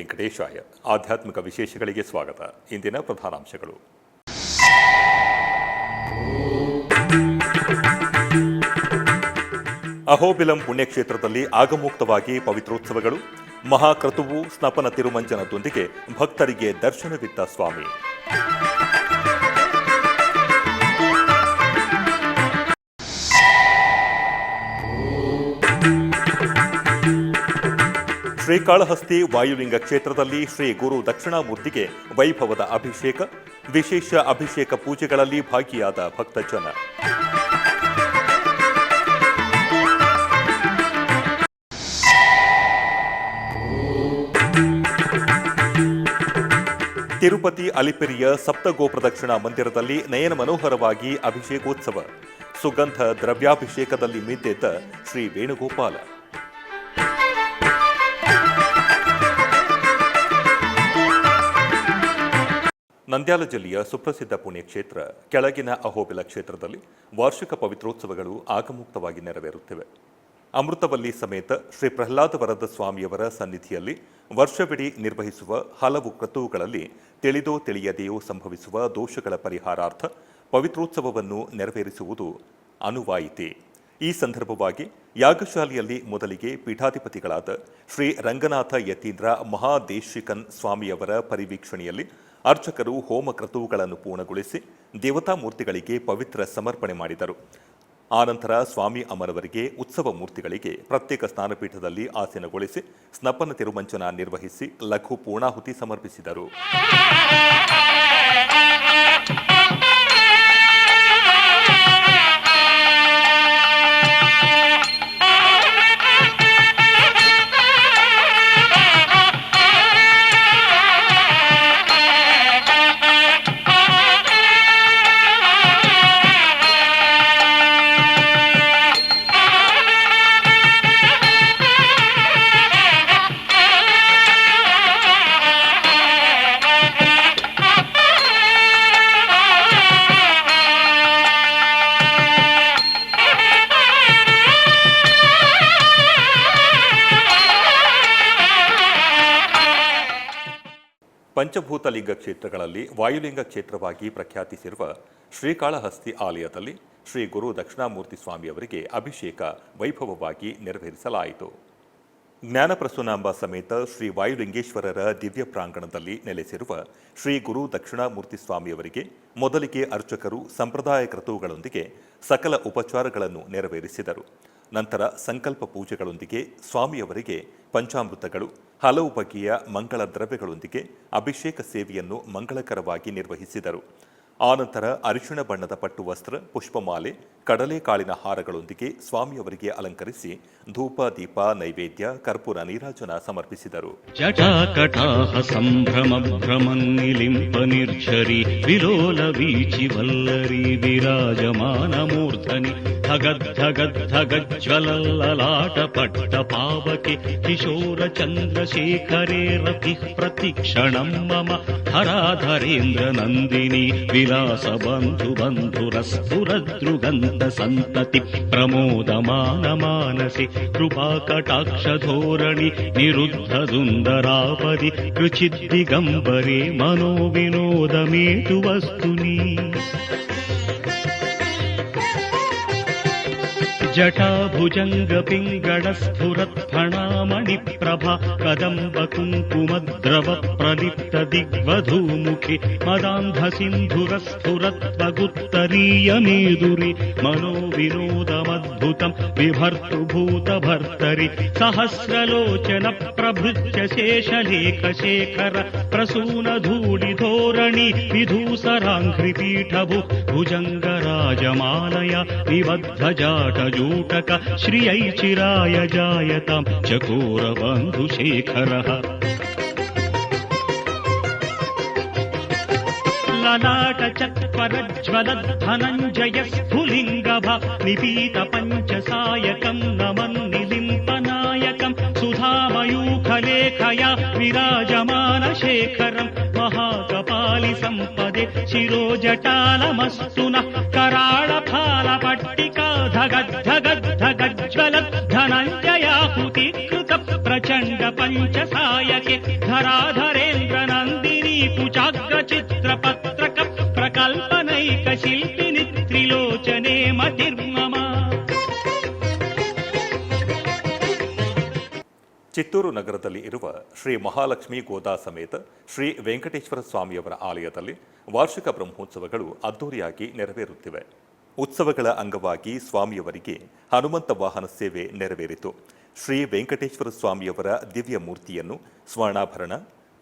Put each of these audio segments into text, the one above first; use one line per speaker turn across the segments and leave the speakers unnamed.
ವೆಂಕಟೇಶಾಯ. ಆಧ್ಯಾತ್ಮಿಕ ವಿಶೇಷಗಳಿಗೆ ಸ್ವಾಗತ. ಇಂದಿನ ಪ್ರಧಾನಾಂಶಗಳು. ಅಹೋಬಿಲಂ ಪುಣ್ಯಕ್ಷೇತ್ರದಲ್ಲಿ ಆಗಮುಕ್ತವಾಗಿ ಪವಿತ್ರೋತ್ಸವಗಳು. ಮಹಾಕ್ರತುವು ಸ್ನಪನ ತಿರುಮಂಜನದೊಂದಿಗೆ ಭಕ್ತರಿಗೆ ದರ್ಶನವಿತ್ತ ಸ್ವಾಮಿ. ಶ್ರೀಕಾಳಹಸ್ತಿ ವಾಯುಲಿಂಗ ಕ್ಷೇತ್ರದಲ್ಲಿ ಶ್ರೀ ಗುರು ದಕ್ಷಿಣಾಮೂರ್ತಿಗೆ ವೈಭವದ ಅಭಿಷೇಕ. ವಿಶೇಷ ಅಭಿಷೇಕ ಪೂಜೆಗಳಲ್ಲಿ ಭಾಗಿಯಾದ ಭಕ್ತಜನ. ತಿರುಪತಿ ಅಲಿಪಿರಿಯ ಸಪ್ತಗೋ ಪ್ರದಕ್ಷಿಣಾ ಮಂದಿರದಲ್ಲಿ ನಯನ ಮನೋಹರವಾಗಿ ಅಭಿಷೇಕೋತ್ಸವ. ಸುಗಂಧ ದ್ರವ್ಯಾಭಿಷೇಕದಲ್ಲಿ ಮಿಂದೆದ್ದ ಶ್ರೀ ವೇಣುಗೋಪಾಲ. ನಂದ್ಯಾಲ ಜಿಲ್ಲೆಯ ಸುಪ್ರಸಿದ್ಧ ಪುಣ್ಯಕ್ಷೇತ್ರ ಕೆಳಗಿನ ಅಹೋಬಿಲ ಕ್ಷೇತ್ರದಲ್ಲಿ ವಾರ್ಷಿಕ ಪವಿತ್ರೋತ್ಸವಗಳು ಆಗಮುಕ್ತವಾಗಿ ನೆರವೇರುತ್ತಿವೆ. ಅಮೃತವಲ್ಲಿ ಸಮೇತ ಶ್ರೀ ಪ್ರಹ್ಲಾದ ವರದ ಸ್ವಾಮಿಯವರ ಸನ್ನಿಧಿಯಲ್ಲಿ ವರ್ಷವಿಡೀ ನಿರ್ವಹಿಸುವ ಹಲವು ಕ್ರತುಗಳಲ್ಲಿ ತಿಳಿದೋ ತಿಳಿಯದೆಯೋ ಸಂಭವಿಸುವ ದೋಷಗಳ ಪರಿಹಾರಾರ್ಥ ಪವಿತ್ರೋತ್ಸವವನ್ನು ನೆರವೇರಿಸುವುದು ಅನುವಾಯಿತಿ. ಈ ಸಂದರ್ಭವಾಗಿ ಯಾಗಶಾಲೆಯಲ್ಲಿ ಮೊದಲಿಗೆ ಪೀಠಾಧಿಪತಿಗಳಾದ ಶ್ರೀ ರಂಗನಾಥ ಯತೀಂದ್ರ ಮಹಾದೇಶಿಕನ್ ಸ್ವಾಮಿಯವರ ಪರಿವೀಕ್ಷಣೆಯಲ್ಲಿ ಅರ್ಚಕರು ಹೋಮ ಕ್ರತುಗಳನ್ನು ಪೂರ್ಣಗೊಳಿಸಿ ದೇವತಾ ಮೂರ್ತಿಗಳಿಗೆ ಪವಿತ್ರ ಸಮರ್ಪಣೆ ಮಾಡಿದರು. ಆನಂತರ ಸ್ವಾಮಿ ಅಮರವರಿಗೆ ಉತ್ಸವ ಮೂರ್ತಿಗಳಿಗೆ ಪ್ರತ್ಯೇಕ ಸ್ನಾನಪೀಠದಲ್ಲಿ ಆಸೀನಗೊಳಿಸಿ ಸ್ನಪನ ತಿರುಮಂಚನ ನಿರ್ವಹಿಸಿ ಲಘು ಪೂರ್ಣಾಹುತಿ ಸಮರ್ಪಿಸಿದರು. ಪಂಚಭೂತಲಿಂಗ ಕ್ಷೇತ್ರಗಳಲ್ಲಿ ವಾಯುಲಿಂಗ ಕ್ಷೇತ್ರವಾಗಿ ಪ್ರಖ್ಯಾತಿಸಿರುವ ಶ್ರೀಕಾಳಹಸ್ತಿ ಆಲಯದಲ್ಲಿ ಶ್ರೀ ಗುರು ದಕ್ಷಿಣಾಮೂರ್ತಿ ಸ್ವಾಮಿಯವರಿಗೆ ಅಭಿಷೇಕ ವೈಭವವಾಗಿ ನೆರವೇರಿಸಲಾಯಿತು. ಜ್ಞಾನಪ್ರಸೂನಾಂಬ ಸಮೇತ ಶ್ರೀ ವಾಯುಲಿಂಗೇಶ್ವರರ ದಿವ್ಯ ಪ್ರಾಂಗಣದಲ್ಲಿ ನೆಲೆಸಿರುವ ಶ್ರೀ ಗುರು ದಕ್ಷಿಣಾಮೂರ್ತಿ ಸ್ವಾಮಿಯವರಿಗೆ ಮೊದಲಿಗೆ ಅರ್ಚಕರು ಸಂಪ್ರದಾಯ ಕ್ರತುಗಳೊಂದಿಗೆ ಸಕಲ ಉಪಚಾರಗಳನ್ನು ನೆರವೇರಿಸಿದರು. ನಂತರ ಸಂಕಲ್ಪ ಪೂಜೆಗಳೊಂದಿಗೆ ಸ್ವಾಮಿಯವರಿಗೆ ಪಂಚಾಮೃತಗಳು, ಹಲವು ಬಗೆಯ ಮಂಗಳ ದ್ರವ್ಯಗಳೊಂದಿಗೆ ಅಭಿಷೇಕ ಸೇವೆಯನ್ನು ಮಂಗಳಕರವಾಗಿ ನಿರ್ವಹಿಸಿದರು. ಆನಂತರ ಅರಿಶಿಣ ಬಣ್ಣದ ಪಟ್ಟು ವಸ್ತ್ರ, ಪುಷ್ಪಮಾಲೆ, ಕಡಲೆಕಾಳಿನ ಹಾರಗಳೊಂದಿಗೆ ಸ್ವಾಮಿಯವರಿಗೆ ಅಲಂಕರಿಸಿ ಧೂಪ, ದೀಪ, ನೈವೇದ್ಯ, ಕರ್ಪೂರ ನೀರಾಜನ ಸಮರ್ಪಿಸಿದರು.
ಜಟಾಕಟಾಹ ಸಂಭ್ರಮ ಭ್ರಮನ್ನಿಲಿಂಪ ನಿರ್ಝರಿ ವಿಲೋಲ ವೀಚಿ ವಲ್ಲರಿ ವಿರಾಜಮಾನ ಮೂರ್ಧನಿ ಧಗಜ್ವಲಲಾಟ ಪಟ್ಟ ಪಾವಕೆ ಕಿಶೋರ ಚಂದ್ರಶೇಖರೇ ರತಿ ಪ್ರತಿಕ್ಷಣಂ ಮಮ ಹರಾಧರೇಂದ್ರ ನಂದಿನಿ ವಿಲಾಸ ಬಂಧು ಬಂಧುರಸ್ಫುರದೃಗಂಧ ಸಂತತಿ ಪ್ರಮೋದಮಾನ ಮಾನಸಿ ಕೃಪಾ ಕಟಾಕ್ಷ ಧೋರಣಿ ನಿರುದ್ಧ ದುಂದರಾಪದಿ ಕೃಚಿದ್ದಿಗಂಬರೆ ಮನೋ ವಿನೋದ ಮೇತು ವಸ್ತುನಿ ಜಟಾಭುಜಂಗ ಪಿಂಗಡ ಸ್ಫುರತ್ ಫಣಾಮಣಿ ಪ್ರಭಾ ಕದಂಬ ಕುಂಕುಮದ್ರವ ಪ್ರಲಿಪ್ತ ದಿಗ್ವಧೂಮುಖಿ ಮದಾಂಧ ಸಿಂಧುರ ಸ್ಫುರತ್ವಗುತ್ತರೀಯ ಮೇದುರಿ ಮನೋ ವಿನೋದಮದ್ಭುತಂ ವಿಭರ್ತು ಭೂತ ಭರ್ತರಿ ಸಹಸ್ರಲೋಚನ ಪ್ರಭೃತ್ಯ ಶೇಷಲೇಖ ಶೇಖರ ಪ್ರಸೂನ ಧೂಳಿ ಧೋರಣಿ ವಿಧೂಸರಾಂಘ್ರಿ ಪೀಠಭು ಭುಜಂಗ ರಾಜಮಾಲಯ ನಿಬದ್ಧ ಜಾಟ ಜೂಟಕ ಶ್ರಿಯೈ ಚಿರಾಯ ಜಾಯತಾಂ ಚಕೋರ ಬಂಧು ಶೇಖರಃ ಲಲಾಟ ಚತ್ವರಜ್ವಲ ಧನಂಜಯ ಸ್ಫುಲಿಂಗಭ ನಿಪೀತ ಪಂಚಸಾಯಕಂ ನಮನ್ನಿಲಿಂಪನಾಯಕಂ ಸುಧಾಮಯೂಖಲೇಖಯ ವಿರಾಜಮಾನ ಶೇಖರಂ ಮಹಾಕಪಾಲಿ ಸಂಪದೆ ಶಿರೋಜಟಾಲಮಸ್ತುನ ಕರಾಳ ಫಾಲ ಪಟ್ಟಿಕಾ ಧಗಜ್ವಲ ಧನಂಜಯಾಹುತಿ ಕೃತ ಪ್ರಚಂಡ ಪಂಚಸಾಯಕ ಕೆ ಧರಾಧರೇಂದ್ರ ನಂದಿನಿ ಕುಚಾಗ್ರ ಚಿತ್ರ ಪತ್ರಕ ಪ್ರಕಲ್ಪನೈಕ ಶಿಲ್ಪಿನಿ ತ್ರಿಲೋಚನೆ ಮತಿರ್ಮಮ.
ಚಿತ್ತೂರು ನಗರದಲ್ಲಿ ಇರುವ ಶ್ರೀ ಮಹಾಲಕ್ಷ್ಮಿ ಗೋದಾ ಸಮೇತ ಶ್ರೀ ವೆಂಕಟೇಶ್ವರ ಸ್ವಾಮಿಯವರ ಆಲಯದಲ್ಲಿ ವಾರ್ಷಿಕ ಬ್ರಹ್ಮೋತ್ಸವಗಳು ಅದ್ದೂರಿಯಾಗಿ ನೆರವೇರುತ್ತಿವೆ. ಉತ್ಸವಗಳ ಅಂಗವಾಗಿ ಸ್ವಾಮಿಯವರಿಗೆ ಹನುಮಂತ ವಾಹನ ಸೇವೆ ನೆರವೇರಿತು. ಶ್ರೀ ವೆಂಕಟೇಶ್ವರ ಸ್ವಾಮಿಯವರ ದಿವ್ಯ ಮೂರ್ತಿಯನ್ನು ಸ್ವರ್ಣಾಭರಣ,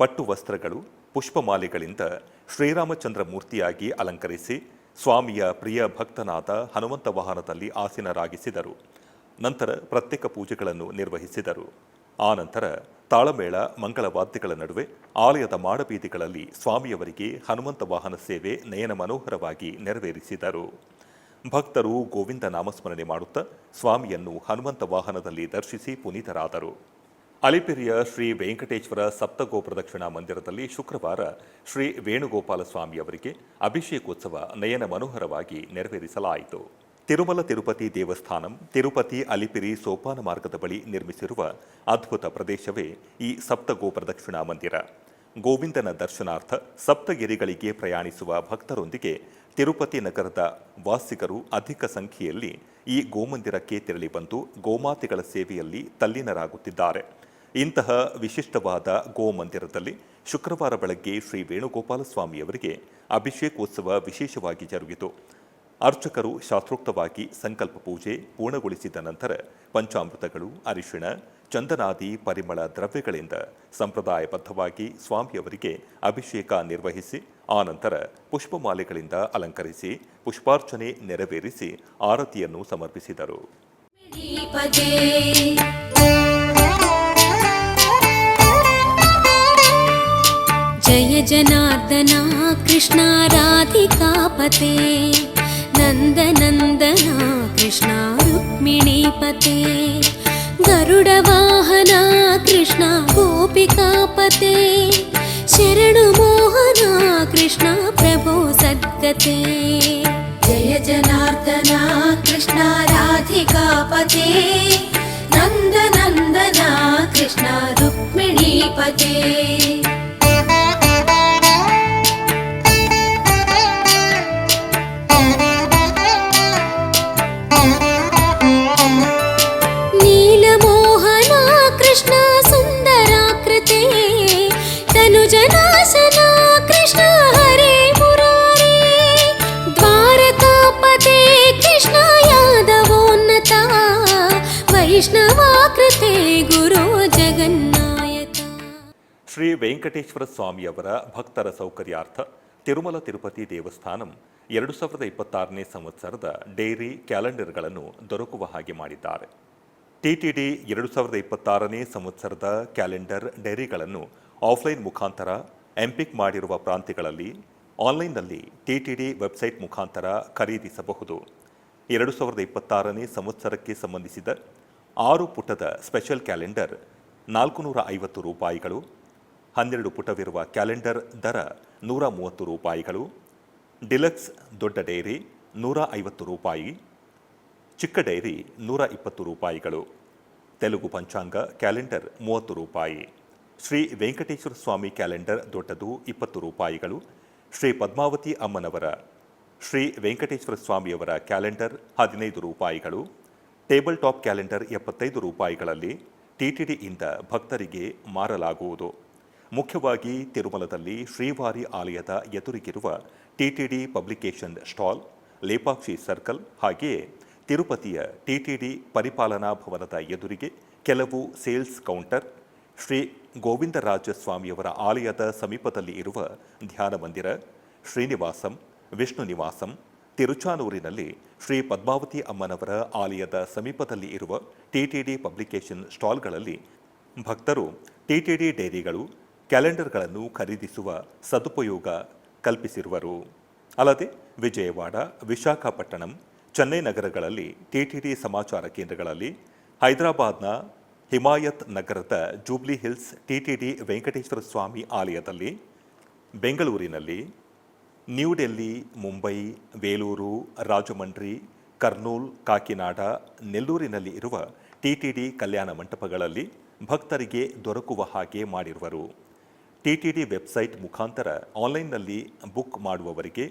ಪಟ್ಟು ವಸ್ತ್ರಗಳು, ಪುಷ್ಪಮಾಲೆಗಳಿಂದ ಶ್ರೀರಾಮಚಂದ್ರ ಮೂರ್ತಿಯಾಗಿ ಅಲಂಕರಿಸಿ ಸ್ವಾಮಿಯ ಪ್ರಿಯ ಭಕ್ತನಾದ ಹನುಮಂತ ವಾಹನದಲ್ಲಿ ಆಸೀನರಾಗಿಸಿದರು. ನಂತರ ಪ್ರತ್ಯೇಕ ಪೂಜೆಗಳನ್ನು ನಿರ್ವಹಿಸಿದರು. ಆನಂತರ ತಾಳಮೇಳ, ಮಂಗಳವಾದ್ಯಗಳ ನಡುವೆ ಆಲಯದ ಮಾಡಬೀದಿಗಳಲ್ಲಿ ಸ್ವಾಮಿಯವರಿಗೆ ಹನುಮಂತ ವಾಹನ ಸೇವೆ ನಯನ ಮನೋಹರವಾಗಿ ನೆರವೇರಿಸಿದರು. ಭಕ್ತರು ಗೋವಿಂದ ನಾಮಸ್ಮರಣೆ ಮಾಡುತ್ತಾ ಸ್ವಾಮಿಯನ್ನು ಹನುಮಂತ ವಾಹನದಲ್ಲಿ ದರ್ಶಿಸಿ ಪುನೀತರಾದರು. ಅಲಿಪಿರಿಯ ಶ್ರೀ ವೆಂಕಟೇಶ್ವರ ಸಪ್ತಗೋ ಪ್ರದಕ್ಷಿಣಾ ಮಂದಿರದಲ್ಲಿ ಶುಕ್ರವಾರ ಶ್ರೀ ವೇಣುಗೋಪಾಲ ಸ್ವಾಮಿಯವರಿಗೆ ಅಭಿಷೇಕೋತ್ಸವ ನಯನ ಮನೋಹರವಾಗಿ ನೆರವೇರಿಸಲಾಯಿತು. ತಿರುಮಲ ತಿರುಪತಿ ದೇವಸ್ಥಾನಂ ತಿರುಪತಿ ಅಲಿಪಿರಿ ಸೋಪಾನ ಮಾರ್ಗದ ಬಳಿ ನಿರ್ಮಿಸಿರುವ ಅದ್ಭುತ ಪ್ರದೇಶವೇ ಈ ಸಪ್ತಗೋ ಪ್ರದಕ್ಷಿಣಾ ಮಂದಿರ. ಗೋವಿಂದನ ದರ್ಶನಾರ್ಥ ಸಪ್ತಗಿರಿಗಳಿಗೆ ಪ್ರಯಾಣಿಸುವ ಭಕ್ತರೊಂದಿಗೆ ತಿರುಪತಿ ನಗರದ ವಾಸಿಗರು ಅಧಿಕ ಸಂಖ್ಯೆಯಲ್ಲಿ ಈ ಗೋಮಂದಿರಕ್ಕೆ ತೆರಳಿ ಬಂದು ಗೋಮಾತೆಗಳ ಸೇವೆಯಲ್ಲಿ ತಲ್ಲೀನರಾಗುತ್ತಿದ್ದಾರೆ. ಇಂತಹ ವಿಶಿಷ್ಟವಾದ ಗೋಮಂದಿರದಲ್ಲಿ ಶುಕ್ರವಾರ ಬೆಳಗ್ಗೆ ಶ್ರೀ ವೇಣುಗೋಪಾಲ ಸ್ವಾಮಿಯವರಿಗೆ ಅಭಿಷೇಕೋತ್ಸವ ವಿಶೇಷವಾಗಿ ಜರುಗಿತು. ಅರ್ಚಕರು ಶಾಸ್ತ್ರೋಕ್ತವಾಗಿ ಸಂಕಲ್ಪ ಪೂಜೆ ಪೂರ್ಣಗೊಳಿಸಿದ ನಂತರ ಪಂಚಾಮೃತಗಳು, ಅರಿಶಿಣ, ಚಂದನಾದಿ ಪರಿಮಳ ದ್ರವ್ಯಗಳಿಂದ ಸಂಪ್ರದಾಯಬದ್ಧವಾಗಿ ಸ್ವಾಮಿಯವರಿಗೆ ಅಭಿಷೇಕ ನಿರ್ವಹಿಸಿ ಆನಂತರ ಪುಷ್ಪಮಾಲೆಗಳಿಂದ ಅಲಂಕರಿಸಿ ಪುಷ್ಪಾರ್ಚನೆ ನೆರವೇರಿಸಿ ಆರತಿಯನ್ನು ಸಮರ್ಪಿಸಿದರು.
ಜಯ ಜನಾರ್ದನ ಕೃಷ್ಣ ರಾಧಿಕಾಪತೆ ನಂದನಂದನ ಕೃಷ್ಣ ರುಕ್ಮಿಣೀಪತೆ ಗರುಡ ವಾಹನ ಕೃಷ್ಣ ಗೋಪಿಕಾಪತೆ ಶರಣು ಮೋಹನ ಕೃಷ್ಣ ಪ್ರಭೋ ಸದ್ಗತೆ. ಜಯ ಜನಾರ್ದನ ಕೃಷ್ಣ ರಾಧಿಕಾಪತೆ ನಂದನಂದನ ಕೃಷ್ಣ ರುಕ್ಮಿಣೀಪತೆ. ಜನಾಸನ ಕೃಷ್ಣ ಹರೇ ಮುರಾರೇ ದ್ವಾರಕಾಪತೆ ಕೃಷ್ಣ ಯಾದವೋನ್ನತ ವೈಷ್ಣವಾಕೃತೆ ಗುರು ಜಗನ್ನಾಯಕ.
ಶ್ರೀ ವೆಂಕಟೇಶ್ವರ ಸ್ವಾಮಿಯವರ ಭಕ್ತರ ಸೌಕರ್ಯಾರ್ಥ ತಿರುಮಲ ತಿರುಪತಿ ದೇವಸ್ಥಾನಂ 2026ನೇ ಸಂವತ್ಸರದ ಡೈರಿ ಕ್ಯಾಲೆಂಡರ್ಗಳನ್ನು ದೊರಕುವ ಹಾಗೆ ಮಾಡಿದ್ದಾರೆ. ಟಿಟಿಡಿ 2026ನೇ ಸಂವತ್ಸರದ ಕ್ಯಾಲೆಂಡರ್ ಡೈರಿಗಳನ್ನು ಆಫ್ಲೈನ್ ಮುಖಾಂತರ ಎಂಪಿಕ್ ಮಾಡಿರುವ ಪ್ರಾಂತ್ಯಗಳಲ್ಲಿ ಆನ್ಲೈನ್ನಲ್ಲಿ ಟಿಟಿಡಿ ವೆಬ್ಸೈಟ್ ಮುಖಾಂತರ ಖರೀದಿಸಬಹುದು. 2026ನೇ ಸಂವತ್ಸರಕ್ಕೆ ಸಂಬಂಧಿಸಿದ 6 ಪುಟದ ಸ್ಪೆಷಲ್ ಕ್ಯಾಲೆಂಡರ್ 450 ರೂಪಾಯಿಗಳು, 12 ಪುಟವಿರುವ ಕ್ಯಾಲೆಂಡರ್ ದರ 130 ರೂಪಾಯಿಗಳು, ಡಿಲಕ್ಸ್ ದೊಡ್ಡ ಡೈರಿ 150 ರೂಪಾಯಿ, ಚಿಕ್ಕ ಡೈರಿ 120 ರೂಪಾಯಿಗಳು, ತೆಲುಗು ಪಂಚಾಂಗ ಕ್ಯಾಲೆಂಡರ್ 30 ರೂಪಾಯಿ, ಶ್ರೀ ವೆಂಕಟೇಶ್ವರ ಸ್ವಾಮಿ ಕ್ಯಾಲೆಂಡರ್ ದೊಡ್ಡದು 20 ರೂಪಾಯಿಗಳು, ಶ್ರೀ ಪದ್ಮಾವತಿ ಅಮ್ಮನವರ ಶ್ರೀ ವೆಂಕಟೇಶ್ವರ ಸ್ವಾಮಿಯವರ ಕ್ಯಾಲೆಂಡರ್ 15 ರೂಪಾಯಿಗಳು, ಟೇಬಲ್ ಟಾಪ್ ಕ್ಯಾಲೆಂಡರ್ 75 ರೂಪಾಯಿಗಳಲ್ಲಿ ಟಿಟಿಡಿಯಿಂದ ಭಕ್ತರಿಗೆ ಮಾರಲಾಗುವುದು. ಮುಖ್ಯವಾಗಿ ತಿರುಮಲದಲ್ಲಿ ಶ್ರೀವಾರಿ ಆಲಯದ ಎದುರಿಗಿರುವ TTD publication stall, Lepakshi circle ಹಾಗೆಯೇ ತಿರುಪತಿಯ ಟಿಟಿಡಿ ಪರಿಪಾಲನಾ ಭವನದ ಎದುರಿಗೆ ಕೆಲವು ಸೇಲ್ಸ್ ಕೌಂಟರ್, ಶ್ರೀ ಗೋವಿಂದರಾಜ ಸ್ವಾಮಿಯವರ ಆಲಯದ ಸಮೀಪದಲ್ಲಿ ಇರುವ ಧ್ಯಾನ ಮಂದಿರ, ಶ್ರೀನಿವಾಸಂ, ವಿಷ್ಣು ನಿವಾಸಂ, ತಿರುಚಾನೂರಿನಲ್ಲಿ ಶ್ರೀ ಪದ್ಮಾವತಿ ಅಮ್ಮನವರ ಆಲಯದ ಸಮೀಪದಲ್ಲಿ ಇರುವ ಟಿಟಿಡಿ ಪಬ್ಲಿಕೇಶನ್ ಸ್ಟಾಲ್ಗಳಲ್ಲಿ ಭಕ್ತರು ಟಿಟಿಡಿ ಡೈರಿಗಳು, ಕ್ಯಾಲೆಂಡರ್ಗಳನ್ನು ಖರೀದಿಸುವ ಸದುಪಯೋಗ ಕಲ್ಪಿಸಿರುವರು. ಅಲ್ಲದೆ ವಿಜಯವಾಡ, ವಿಶಾಖಪಟ್ಟಣಂ, ಚೆನ್ನೈ ನಗರಗಳಲ್ಲಿ ಟಿಟಿಡಿ ಸಮಾಚಾರ ಕೇಂದ್ರಗಳಲ್ಲಿ, ಹೈದರಾಬಾದ್ನ ಹಿಮಾಯತ್ ನಗರದ ಜೂಬ್ಲಿ ಹಿಲ್ಸ್ ಟಿಟಿಡಿ ವೆಂಕಟೇಶ್ವರ ಸ್ವಾಮಿ ಆಲಯದಲ್ಲಿ, ಬೆಂಗಳೂರಿನಲ್ಲಿ, ನ್ಯೂ ಡೆಲ್ಲಿ, ಮುಂಬೈ, ಬೇಲೂರು, ರಾಜಮಂಡ್ರಿ, ಕರ್ನೂಲ್, ಕಾಕಿನಾಡ, ನೆಲ್ಲೂರಿನಲ್ಲಿ ಇರುವ ಟಿಟಿಡಿ ಕಲ್ಯಾಣ ಮಂಟಪಗಳಲ್ಲಿ, ಭಕ್ತರಿಗೆ ದೊರಕುವ ಹಾಗೆ ಮಾಡಿರುವರು. ಟಿಟಿಡಿ ವೆಬ್ಸೈಟ್ ಮುಖಾಂತರ ಆನ್ಲೈನ್ನಲ್ಲಿ ಬುಕ್ ಮಾಡುವವರಿಗೆ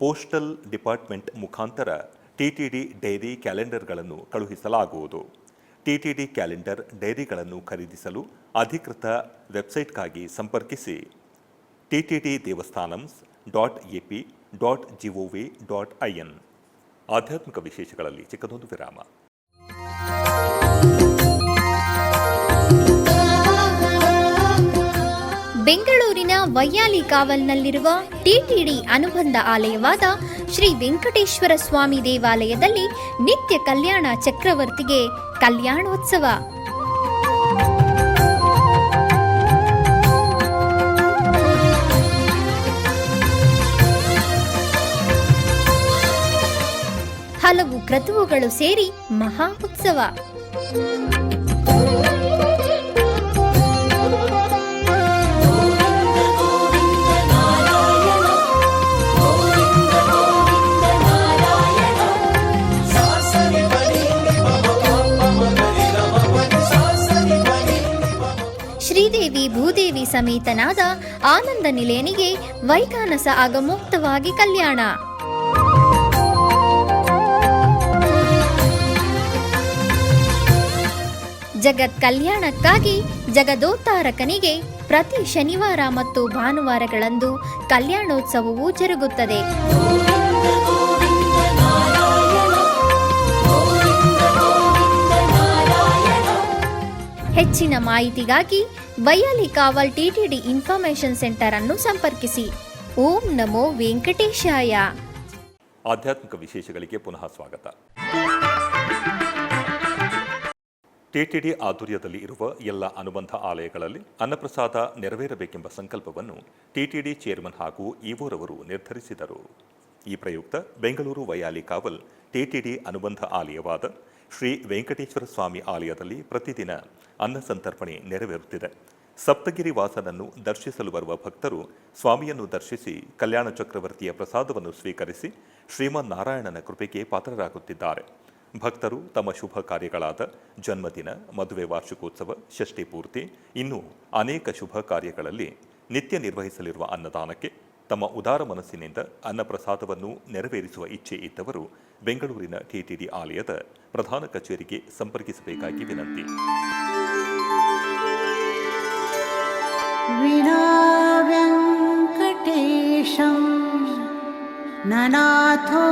ಪೋಸ್ಟಲ್ ಡಿಪಾರ್ಟ್ಮೆಂಟ್ ಮುಖಾಂತರ ಟಿಟಿಡಿ ಡೈರಿ ಕ್ಯಾಲೆಂಡರ್ಗಳನ್ನು ಕಳುಹಿಸಲಾಗುವುದು. ಟಿಟಿಡಿ ಕ್ಯಾಲೆಂಡರ್ ಡೈರಿಗಳನ್ನು ಖರೀದಿಸಲು ಅಧಿಕೃತ ವೆಬ್ಸೈಟ್ಗಾಗಿ ಸಂಪರ್ಕಿಸಿ ttdevasthanams.ap.gov.in. ಆಧ್ಯಾತ್ಮಿಕ ವಿಶೇಷಗಳಲ್ಲಿ ಚಿಕ್ಕದೊಂದು ವಿರಾಮ.
ಬೆಂಗಳೂರಿನ ವೈಯಾಲಿ ಕಾವಲ್ನಲ್ಲಿರುವ ಟಿಟಿಡಿ ಅನುಬಂಧ ಆಲಯವಾದ ಶ್ರೀ ವೆಂಕಟೇಶ್ವರ ಸ್ವಾಮಿ ದೇವಾಲಯದಲ್ಲಿ ನಿತ್ಯ ಕಲ್ಯಾಣ ಚಕ್ರವರ್ತಿಗೆ ಕಲ್ಯಾಣೋತ್ಸವ. ಹಲವು ಕ್ರತುವುಗಳು ಸೇರಿ ಮಹಾ ಉತ್ಸವ. ಶ್ರೀದೇವಿ ಭೂದೇವಿ ಸಮೇತನಾದ ಆನಂದ ನಿಲಯನಿಗೆ ವೈಖಾನಸ ಆಗಮೋಕ್ತವಾಗಿ ಕಲ್ಯಾಣ. ಜಗತ್ ಕಲ್ಯಾಣಕ್ಕಾಗಿ ಜಗದೋತ್ತಾರಕನಿಗೆ ಪ್ರತಿ ಶನಿವಾರ ಮತ್ತು ಭಾನುವಾರಗಳಂದು ಕಲ್ಯಾಣೋತ್ಸವವು ಜರುಗುತ್ತದೆ. ಹೆಚ್ಚಿನ ಮಾಹಿತಿಗಾಗಿ ವೈಯಾಲಿ ಕಾವಲ್ ಟಿಟಿಡಿ ಇನ್ಫಾರ್ಮೇಶನ್ ಸೆಂಟರ್ ಅನ್ನು ಸಂಪರ್ಕಿಸಿ. ಓಂ ನಮೋ ವೆಂಕಟೇಶಾಯ.
ಆಧ್ಯಾತ್ಮಿಕ ವಿಶೇಷಗಳಿಗೆ ಪುನಃ ಸ್ವಾಗತ. ಟಿಟಿಡಿ ಆಧ್ವರ್ಯದಲ್ಲಿ ಇರುವ ಎಲ್ಲ ಅನುಬಂಧ ಆಲಯಗಳಲ್ಲಿ ಅನ್ನಪ್ರಸಾದ ನೆರವೇರಬೇಕೆಂಬ ಸಂಕಲ್ಪವನ್ನು ಟಿಟಿಡಿ ಚೇರ್ಮನ್ ಹಾಗೂ ಇಒರವರು ನಿರ್ಧರಿಸಿದರು. ಈ ಪ್ರಯುಕ್ತ ಬೆಂಗಳೂರು ವೈಯಾಲಿ ಕಾವಲ್ ಟಿಟಿಡಿ ಅನುಬಂಧ ಆಲಯವಾದ ಶ್ರೀ ವೆಂಕಟೇಶ್ವರ ಸ್ವಾಮಿ ಆಲಯದಲ್ಲಿ ಪ್ರತಿದಿನ ಅನ್ನ ಸಂತರ್ಪಣೆ ನೆರವೇರುತ್ತಿದೆ. ಸಪ್ತಗಿರಿ ವಾಸನನ್ನು ದರ್ಶಿಸಲು ಬರುವ ಭಕ್ತರು ಸ್ವಾಮಿಯನ್ನು ದರ್ಶಿಸಿ ಕಲ್ಯಾಣ ಚಕ್ರವರ್ತಿಯ ಪ್ರಸಾದವನ್ನು ಸ್ವೀಕರಿಸಿ ಶ್ರೀಮನ್ನಾರಾಯಣನ ಕೃಪೆಗೆ ಪಾತ್ರರಾಗುತ್ತಿದ್ದಾರೆ. ಭಕ್ತರು ತಮ್ಮ ಶುಭ ಕಾರ್ಯಗಳಾದ ಜನ್ಮದಿನ, ಮದುವೆ ವಾರ್ಷಿಕೋತ್ಸವ, ಷಷ್ಠಿ ಪೂರ್ತಿ, ಇನ್ನೂ ಅನೇಕ ಶುಭ ಕಾರ್ಯಗಳಲ್ಲಿ ನಿತ್ಯ ನಿರ್ವಹಿಸಲಿರುವ ಅನ್ನದಾನಕ್ಕೆ ತಮ್ಮ ಉದಾರ ಮನಸ್ಸಿನಿಂದ ಅನ್ನಪ್ರಸಾದವನ್ನು ನೆರವೇರಿಸುವ ಇಚ್ಛೆ ಇದ್ದವರು ಬೆಂಗಳೂರಿನ ಟಿಟಿಡಿ ಆಲಯದ ಪ್ರಧಾನ ಕಚೇರಿಗೆ ಸಂಪರ್ಕಿಸಬೇಕಾಗಿ ವಿನಂತಿ.
ವಿನಾ ವೆಂಕಟೇಶಂ ನನಾಥೋ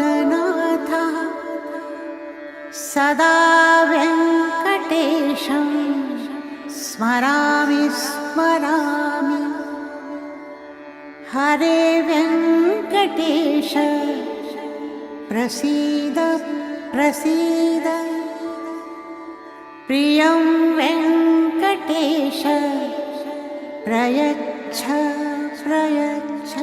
ನನಾಥ ಸದಾ ವೆಂಕಟೇಶಂ ಸ್ಮರಾಮಿ ಸ್ಮರಾಮಿ. ಹರೇ ವೆಂಕಟೇಶ ಪ್ರಸೀದ ಪ್ರಸೀದ. ಪ್ರಿಯಂ ವೆಂಕಟೇಶ ಪ್ರಯಚ್ಛ ಪ್ರಯಚ್ಛ.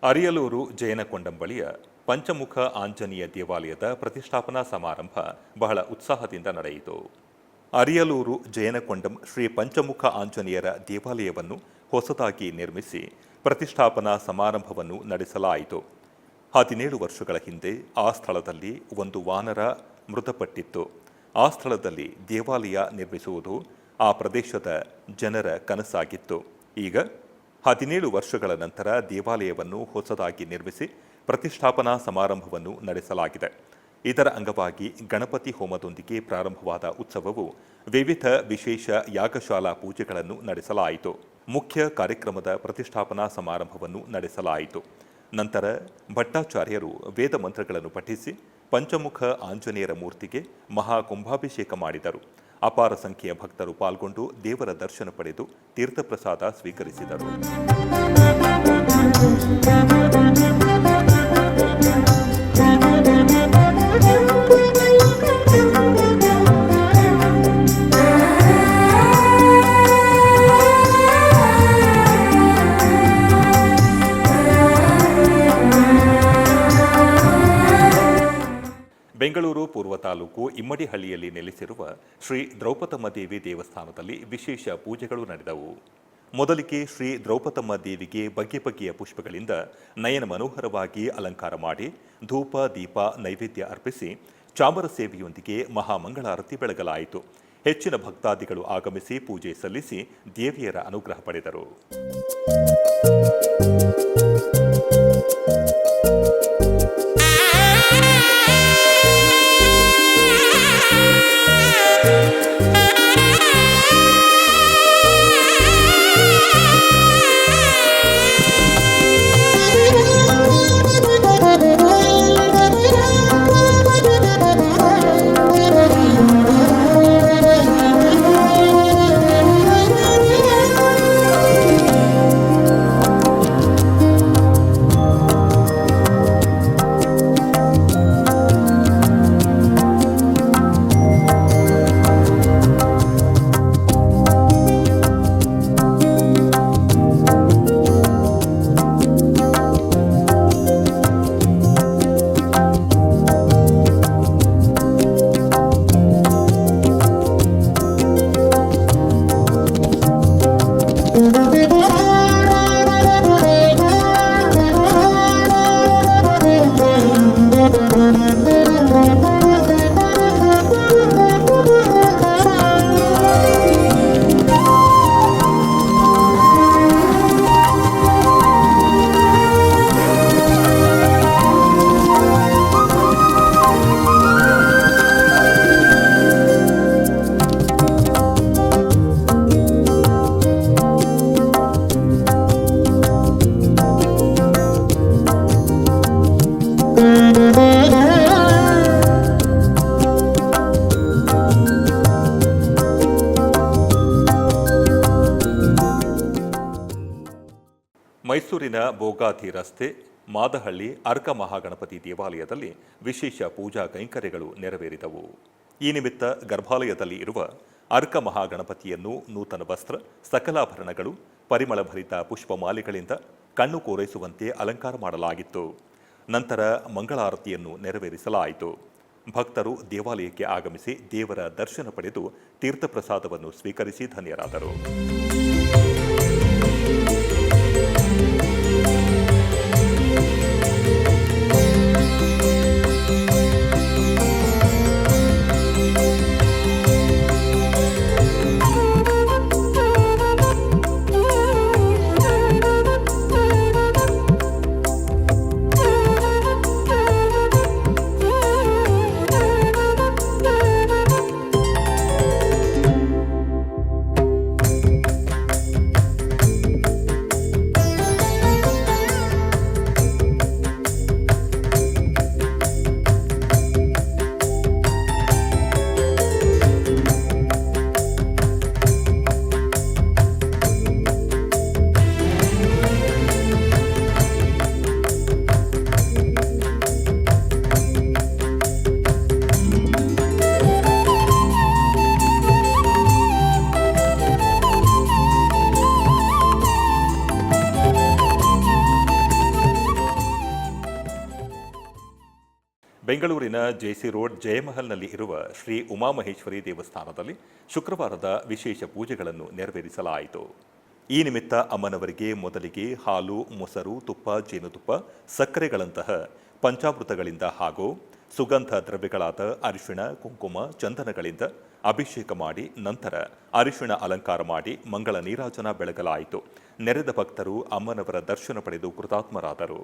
ಅರಿಯಲೂರು ಜಯನಕೊಂಡಂ ಬಳಿಯ ಪಂಚಮುಖ ಆಂಜನೇಯ ದೇವಾಲಯದ ಪ್ರತಿಷ್ಠಾಪನಾ ಸಮಾರಂಭ ಬಹಳ ಉತ್ಸಾಹದಿಂದ ನಡೆಯಿತು. ಅರಿಯಲೂರು ಜಯನಕೊಂಡಂ ಶ್ರೀ ಪಂಚಮುಖ ಆಂಜನೇಯರ ದೇವಾಲಯವನ್ನು ಹೊಸದಾಗಿ ನಿರ್ಮಿಸಿ ಪ್ರತಿಷ್ಠಾಪನಾ ಸಮಾರಂಭವನ್ನು ನಡೆಸಲಾಯಿತು. 17 ವರ್ಷಗಳ ಹಿಂದೆ ಆ ಸ್ಥಳದಲ್ಲಿ ಒಂದು ವಾನರ ಮೃತಪಟ್ಟಿತ್ತು. ಆ ಸ್ಥಳದಲ್ಲಿ ದೇವಾಲಯ ನಿರ್ಮಿಸುವುದು ಆ ಪ್ರದೇಶದ ಜನರ ಕನಸಾಗಿತ್ತು. ಈಗ 17 ವರ್ಷಗಳ ನಂತರ ದೇವಾಲಯವನ್ನು ಹೊಸದಾಗಿ ನಿರ್ಮಿಸಿ ಪ್ರತಿಷ್ಠಾಪನಾ ಸಮಾರಂಭವನ್ನು ನಡೆಸಲಾಗಿದೆ. ಇದರ ಅಂಗವಾಗಿ ಗಣಪತಿ ಹೋಮದೊಂದಿಗೆ ಪ್ರಾರಂಭವಾದ ಉತ್ಸವವು ವಿವಿಧ ವಿಶೇಷ ಯಾಗಶಾಲಾ ಪೂಜೆಗಳನ್ನು ನಡೆಸಲಾಯಿತು. ಮುಖ್ಯ ಕಾರ್ಯಕ್ರಮದ ಪ್ರತಿಷ್ಠಾಪನಾ ಸಮಾರಂಭವನ್ನು ನಡೆಸಲಾಯಿತು. ನಂತರ ಭಟ್ಟಾಚಾರ್ಯರು ವೇದ ಮಂತ್ರಗಳನ್ನು ಪಠಿಸಿ ಪಂಚಮುಖ ಆಂಜನೇಯರ ಮೂರ್ತಿಗೆ ಮಹಾಕುಂಭಾಭಿಷೇಕ ಮಾಡಿದರು. ಅಪಾರ ಸಂಖ್ಯೆಯ ಭಕ್ತರು ಪಾಲ್ಗೊಂಡು ದೇವರ ದರ್ಶನ ಪಡೆದು ತೀರ್ಥಪ್ರಸಾದ ಸ್ವೀಕರಿಸಿದರು. ಬೆಂಗಳೂರು ಪೂರ್ವ ತಾಲೂಕು ಇಮ್ಮಡಿಹಳ್ಳಿಯಲ್ಲಿ ನೆಲೆಸಿರುವ ಶ್ರೀ ದ್ರೌಪದಮ್ಮ ದೇವಿ ದೇವಸ್ಥಾನದಲ್ಲಿ ವಿಶೇಷ ಪೂಜೆಗಳು ನಡೆದವು. ಮೊದಲಿಗೆ ಶ್ರೀ ದ್ರೌಪದಮ್ಮ ದೇವಿಗೆ ಬಗೆ ಬಗೆಯ ಪುಷ್ಪಗಳಿಂದ ನಯನ ಮನೋಹರವಾಗಿ ಅಲಂಕಾರ ಮಾಡಿ ಧೂಪ ದೀಪ ನೈವೇದ್ಯ ಅರ್ಪಿಸಿ ಚಾಮರ ಸೇವೆಯೊಂದಿಗೆ ಮಹಾಮಂಗಳಾರತಿ ಬೆಳಗಲಾಯಿತು. ಹೆಚ್ಚಿನ ಭಕ್ತಾದಿಗಳು ಆಗಮಿಸಿ ಪೂಜೆ ಸಲ್ಲಿಸಿ ದೇವಿಯರ ಅನುಗ್ರಹ ಪಡೆದರು. ಮೈಸೂರಿನ ಬೋಗಾದಿ ರಸ್ತೆ ಮಾದಹಳ್ಳಿ ಅರ್ಕ ಮಹಾಗಣಪತಿ ದೇವಾಲಯದಲ್ಲಿ ವಿಶೇಷ ಪೂಜಾ ಕೈಂಕರ್ಯಗಳು ನೆರವೇರಿದವು. ಈ ನಿಮಿತ್ತ ಗರ್ಭಾಲಯದಲ್ಲಿ ಇರುವ ಅರ್ಕ ಮಹಾಗಣಪತಿಯನ್ನು ನೂತನ ವಸ್ತ್ರ, ಸಕಲಾಭರಣಗಳು, ಪರಿಮಳಭರಿತ ಪುಷ್ಪಮಾಲೆಗಳಿಂದ ಕಣ್ಣು ಕೋರೈಸುವಂತೆ ಅಲಂಕಾರ ಮಾಡಲಾಗಿತ್ತು. ನಂತರ ಮಂಗಳಾರತಿಯನ್ನು ನೆರವೇರಿಸಲಾಯಿತು. ಭಕ್ತರು ದೇವಾಲಯಕ್ಕೆ ಆಗಮಿಸಿ ದೇವರ ದರ್ಶನ ಪಡೆದು ತೀರ್ಥಪ್ರಸಾದವನ್ನು ಸ್ವೀಕರಿಸಿ ಧನ್ಯರಾದರು. ಬೆಂಗಳೂರಿನ ಜೆಸಿ ರೋಡ್ ಜಯಮಹಲ್ನಲ್ಲಿ ಇರುವ ಶ್ರೀ ಉಮಾಮಹೇಶ್ವರಿ ದೇವಸ್ಥಾನದಲ್ಲಿ ಶುಕ್ರವಾರದ ವಿಶೇಷ ಪೂಜೆಗಳನ್ನು ನೆರವೇರಿಸಲಾಯಿತು. ಈ ನಿಮಿತ್ತ ಅಮ್ಮನವರಿಗೆ ಮೊದಲಿಗೆ ಹಾಲು, ಮೊಸರು, ತುಪ್ಪ, ಜೇನುತುಪ್ಪ, ಸಕ್ಕರೆಗಳಂತಹ ಪಂಚಾಮೃತಗಳಿಂದ ಹಾಗೂ ಸುಗಂಧ ದ್ರವ್ಯಗಳಾದ ಅರಿಶಿಣ, ಕುಂಕುಮ, ಚಂದನಗಳಿಂದ ಅಭಿಷೇಕ ಮಾಡಿ ನಂತರ ಅರಿಶಿಣ ಅಲಂಕಾರ ಮಾಡಿ ಮಂಗಳ ನೀರಾಜನ ಬೆಳಗಲಾಯಿತು. ನೆರೆದ ಭಕ್ತರು ಅಮ್ಮನವರ ದರ್ಶನ ಪಡೆದು ಕೃತಾತ್ಮರಾದರು.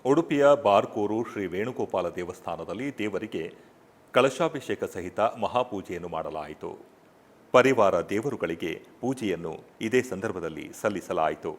ಉಡುಪಿಯ ಬಾರ್ಕೂರು ಶ್ರೀ ವೇಣುಗೋಪಾಲ ದೇವಸ್ಥಾನದಲ್ಲಿ ದೇವರಿಗೆ ಕಳಶಾಭಿಷೇಕ ಸಹಿತ ಮಹಾಪೂಜೆಯನ್ನು ಮಾಡಲಾಯಿತು. ಪರಿವಾರ ದೇವರುಗಳಿಗೆ ಪೂಜೆಯನ್ನು ಇದೇ ಸಂದರ್ಭದಲ್ಲಿ ಸಲ್ಲಿಸಲಾಯಿತು.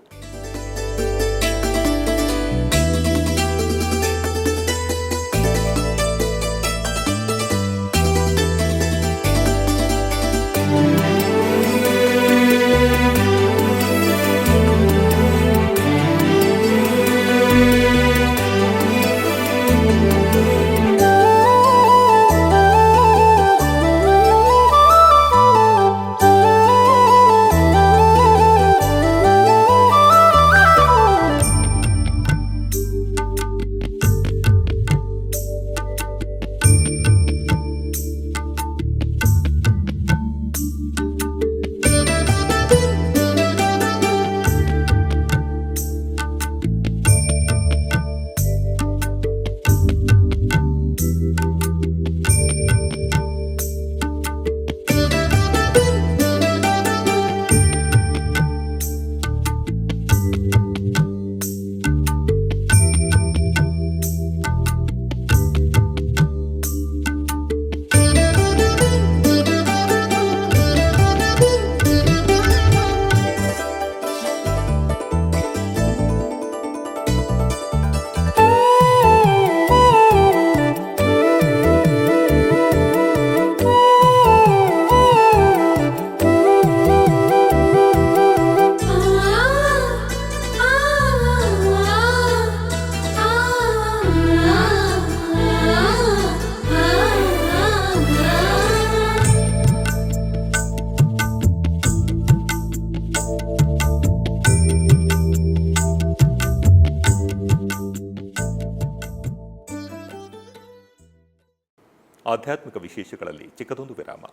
ಆಧ್ಯಾತ್ಮಿಕ ವಿಶೇಷಗಳಲ್ಲಿ ಚಿಕ್ಕದೊಂದು ವಿರಾಮ.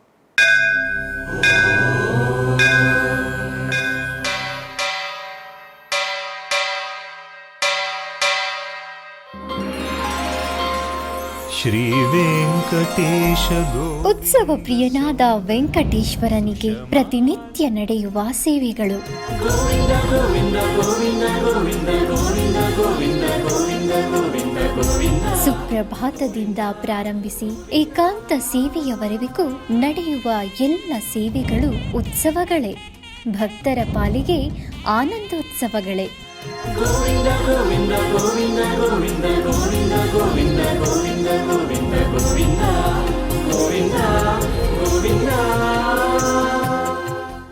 ಶ್ರೀ ವೆಂಕಟೇಶ
ಉತ್ಸವ ಪ್ರಿಯನಾದ ವೆಂಕಟೇಶ್ವರನಿಗೆ ಪ್ರತಿನಿತ್ಯ ನಡೆಯುವ ಸೇವೆಗಳು. ಸುಪ್ರಭಾತದಿಂದ ಪ್ರಾರಂಭಿಸಿ ಏಕಾಂತ ಸೇವೆಯವರೆಗೂ ನಡೆಯುವ ಎಲ್ಲ ಸೇವೆಗಳು ಉತ್ಸವಗಳೇ. ಭಕ್ತರ ಪಾಲಿಗೆ ಆನಂದೋತ್ಸವಗಳೇ.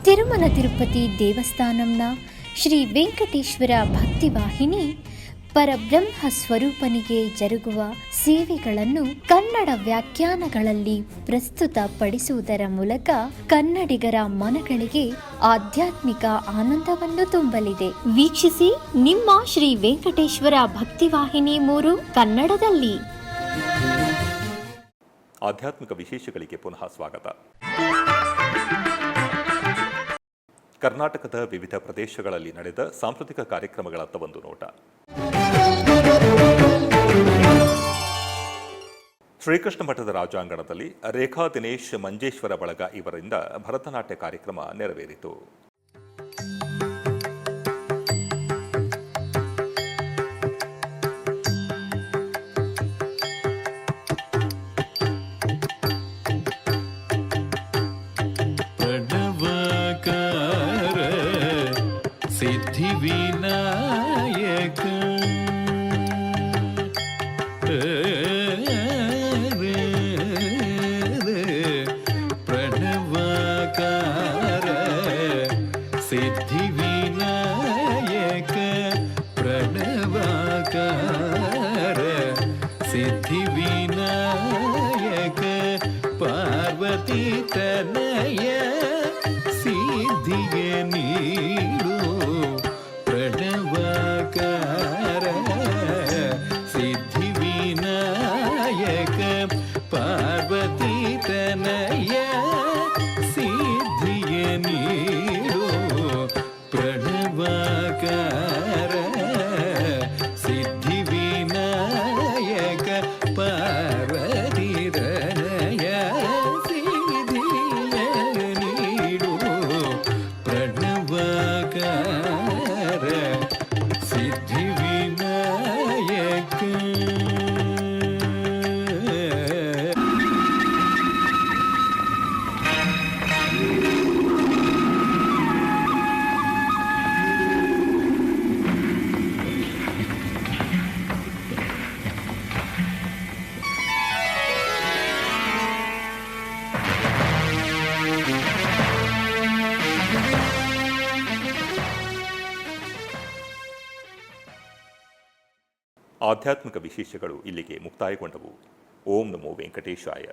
ತಿರುಮಲ ತಿರುಪತಿ ದೇವಸ್ಥಾನಂನ ಶ್ರೀ ವೆಂಕಟೇಶ್ವರ ಭಕ್ತಿವಾಹಿನಿ ಪರಬ್ರಹ್ಮ ಸ್ವರೂಪನಿಗೆ ಜರುಗುವ ಸೇವೆಗಳನ್ನು ಕನ್ನಡ ವ್ಯಾಖ್ಯಾನಗಳಲ್ಲಿ ಪ್ರಸ್ತುತಪಡಿಸುವುದರ ಮೂಲಕ ಕನ್ನಡಿಗರ ಮನಗಳಿಗೆ ಆಧ್ಯಾತ್ಮಿಕ ಆನಂದವನ್ನು ತುಂಬಲಿದೆ. ವೀಕ್ಷಿಸಿ ನಿಮ್ಮ ಶ್ರೀ ವೆಂಕಟೇಶ್ವರ ಭಕ್ತಿವಾಹಿನಿ 3 ಕನ್ನಡದಲ್ಲಿ.
ಆಧ್ಯಾತ್ಮಿಕ ವಿಶೇಷಗಳಿಗೆ ಪುನಃ ಸ್ವಾಗತ. ಕರ್ನಾಟಕದ ವಿವಿಧ ಪ್ರದೇಶಗಳಲ್ಲಿ ನಡೆದ ಸಾಂಸ್ಕೃತಿಕ ಕಾರ್ಯಕ್ರಮಗಳತ್ತ ಒಂದು ನೋಟ. ಶ್ರೀಕೃಷ್ಣ ಮಠದ ರಾಜಾಂಗಣದಲ್ಲಿ ರೇಖಾ ದಿನೇಶ್ ಮಂಜೇಶ್ವರ ಬಳಗ ಇವರಿಂದ ಭರತನಾಟ್ಯ ಕಾರ್ಯಕ್ರಮ ನೆರವೇರಿತು.
ಸಿದ್ಧಿವಿನಾಯಕ ಪ್ರಣವಕಾರ ಸಿದ್ಧಿವಿನಾಯಕ ಪ್ರಣವಕಾರ ಸಿದ್ಧಿವಿನಾಯಕ ಪಾರ್ವತಿ ತನಯ ಸಿದ್ಧಿಯ ನೀಡು ಪ್ರಣವಕಾರ ಸಿದ್ಧಿವಿನಾಯಕ ಪಾರ್ವತಿ ತನಯ ಸಿದ್ಧಿಯ ನೀಡು ಪ್ರಣವಕಾರ ಸಿದ್ಧಿವಿನಾಯಕ ಪಾರ್ವತಿ ತನಯ ಸಿದ್ಧಿಯ ನೀಡು ಪ್ರಣವಕಾರ
ಆಧ್ಯಾತ್ಮಿಕ ವಿಶೇಷಗಳು ಇಲ್ಲಿಗೆ ಮುಕ್ತಾಯಗೊಂಡವು. ಓಂ ನಮೋ ವೆಂಕಟೇಶಾಯ.